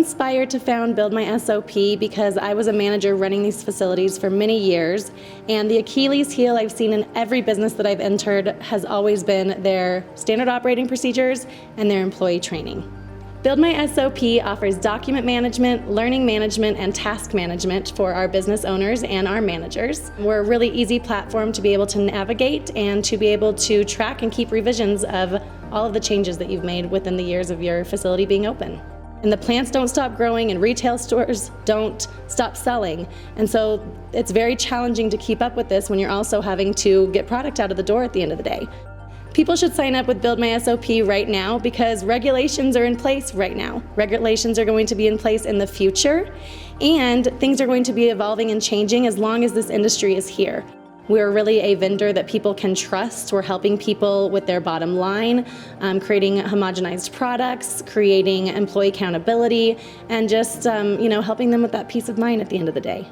inspired to found Build My SOP because I was a manager running these facilities for many years, and the Achilles heel I've seen in every business that I've entered has always been their standard operating procedures and their employee training. Build My SOP offers document management, learning management, and task management for our business owners and our managers. We're a really easy platform to be able to navigate and to be able to track and keep revisions of all of the changes that you've made within the years of your facility being open. And the plants don't stop growing and retail stores don't stop selling. And so it's very challenging to keep up with this when you're also having to get product out of the door at the end of the day. People should sign up with Build My SOP right now because regulations are in place right now. Regulations are going to be in place in the future, and things are going to be evolving and changing as long as this industry is here. We're really a vendor that people can trust. We're helping people with their bottom line, creating homogenized products, creating employee accountability, and just helping them with that peace of mind at the end of the day.